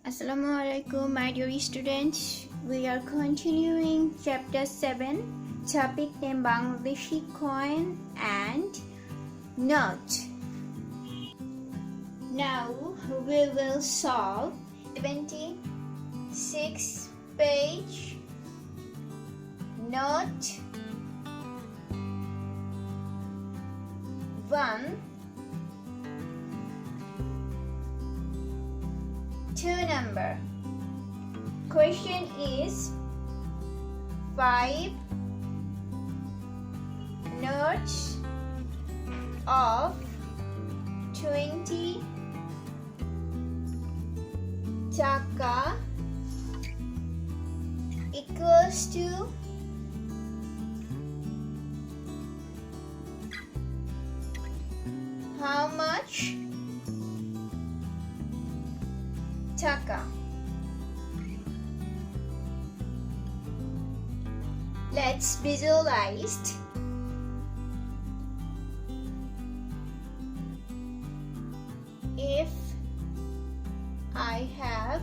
Assalamualaikum, my dear students. We are continuing chapter 7, topic name Bangladeshi coin and note. Now we will solve 76 page note 1. 2 number. Question is 5 notes of 20 taka equals to how much taka? Let's visualize. If I have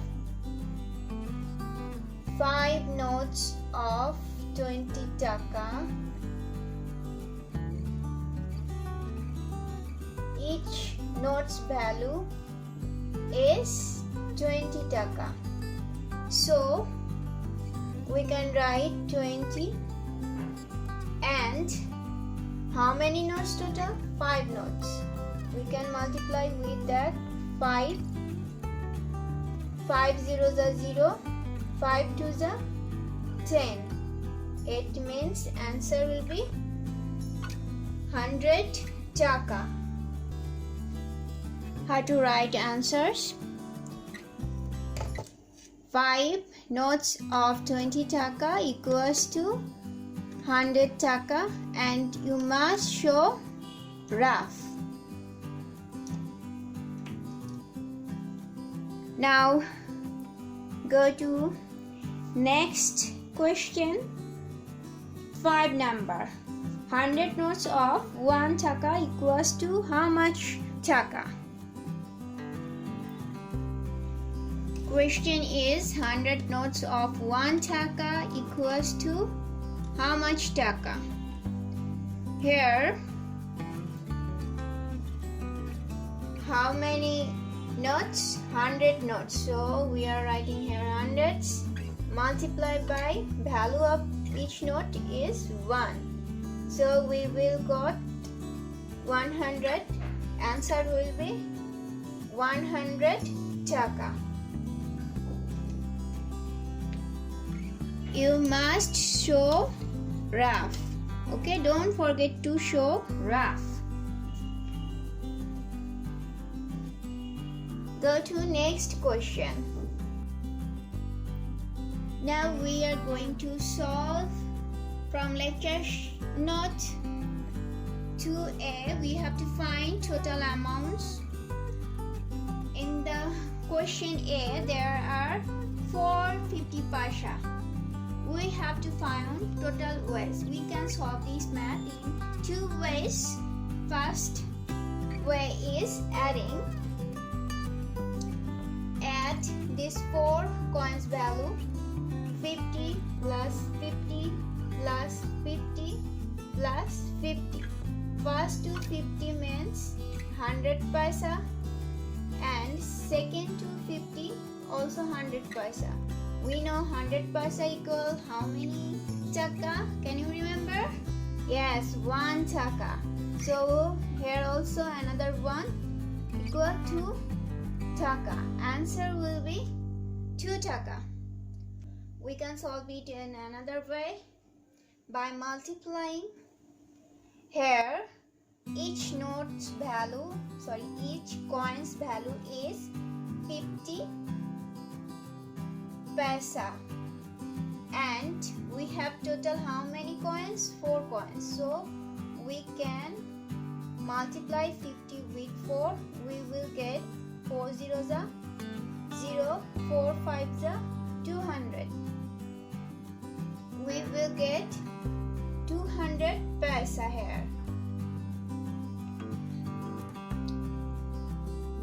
5 notes of 20 taka, each note's value is 20 taka. So we can write 20 and how many notes total? 5 notes. We can multiply with that 5. 5 zeros are 0, 5 twos are 10. It means answer will be 100 taka. How to write answers? 5 notes of 20 taka equals to 100 taka, and you must show rough. Now go to next question. 5 number. 100 notes of 1 taka equals to how much taka? Question is 100 notes of 1 taka equals to how much taka? Here, how many notes? 100 notes. So we are writing here hundreds multiplied by value of each note is 1. So we will got 100. Answer will be 100 taka. You must show rough. Okay, don't forget to show rough. Go to next question. Now we are going to solve from lecture note 2a. We have to find total amounts. In the question A, there are 450 paisa. We have to find total ways. We can solve this math in 2 ways. First way is adding. Add this 4 coins value 50 plus 50 plus 50 plus 50. First to 50 means 100 paisa, and second to 50 also 100 paisa. We know 100 paisa equal how many taka? Can you remember? Yes, 1 taka. So here also another 1 equal to taka. Answer will be 2 taka. We can solve it in another way by multiplying. Here each coin's value is 50 paisa, and we have total how many coins? 4 coins. So we can multiply 50 with 4. We will get 4 zeros are 0, 4 5s are 200. We will get 200 paisa here.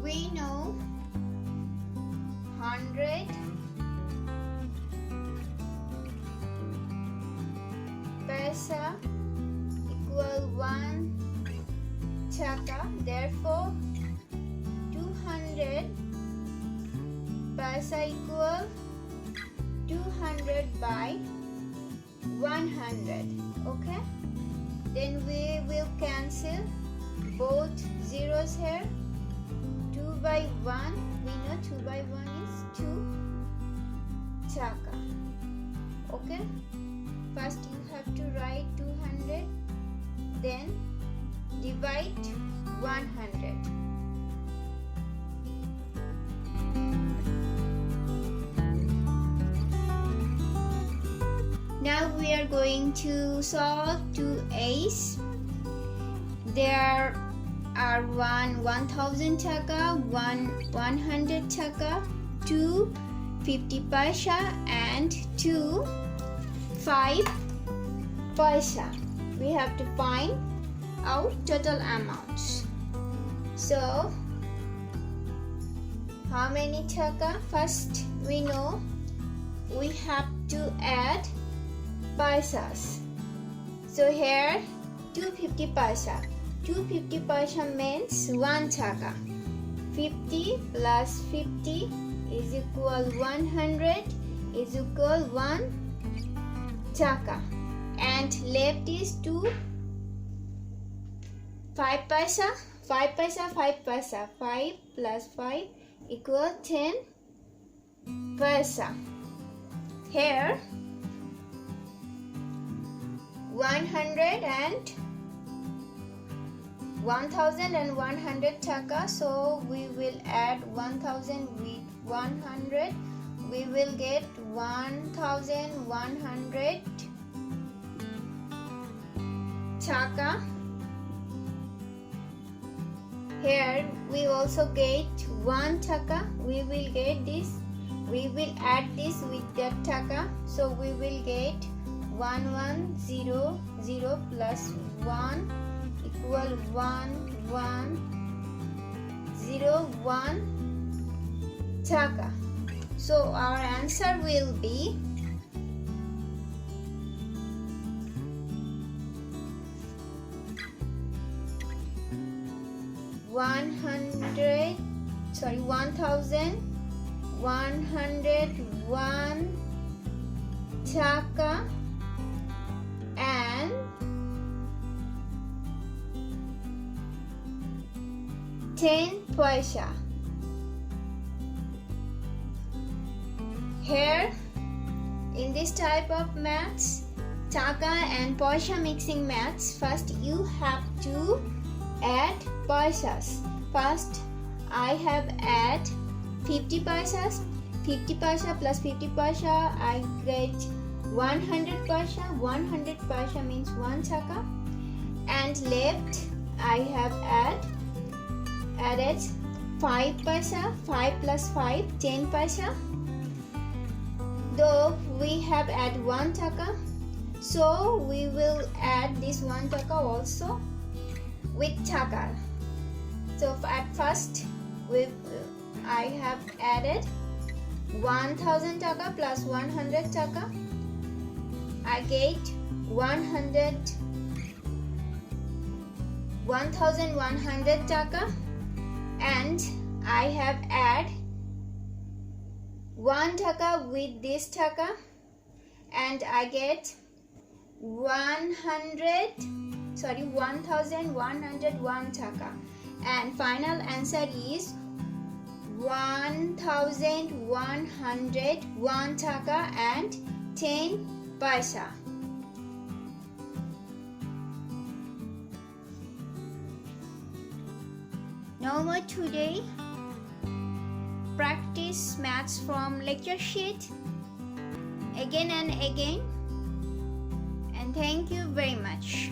We know 100 paisa equal 1 taka. Therefore 200 paisa equal 200 by 100. Okay, then we will cancel both zeros here. 2 by 1, we know 2 by 1 is 2 taka. Okay, first you have to write 200, then divide 100. Now we are going to solve 2a's. There are 1000 taka, 100 taka, 2 50 paisa and 2 5 paisa. We have to find out total amounts. So how many taka? First we know we have to add paisas. So here 250 paisa. 250 paisa means 1 taka. 50 plus 50 is equal 100 is equal 1 taka. And left is 2 5 paisa. 5 paisa, 5 paisa. 5 plus 5 equal 10 paisa. Here 100 and 1100 taka, so we will add 1000 with 100. We will get 1100 taka. Here we also get 1 taka. We will get this. We will add this with that taka, so we will get 1100 plus 1 equal 1101 taka. So our answer will be 1101 taka and 10 paisa. Here in this type of maths, taka and paisa mixing maths, first you have to add paisas. First I have add 50 paisas. 50 paisa plus 50 paisa, I get 100 paisa. 100 paisa means 1 taka. And left I have added 5 paisa. 5 plus 5, 10 paisa. Though we have add 1 taka, so we will add this 1 taka also with taka. So at first I have added 1000 taka plus 100 taka. I get 1100 taka, and I have add 1 taka with this taka, and I get 1101 taka, and final answer is 1101 taka and 10 paisa. No more today. Practice maths from lecture sheet again and again, and thank you very much.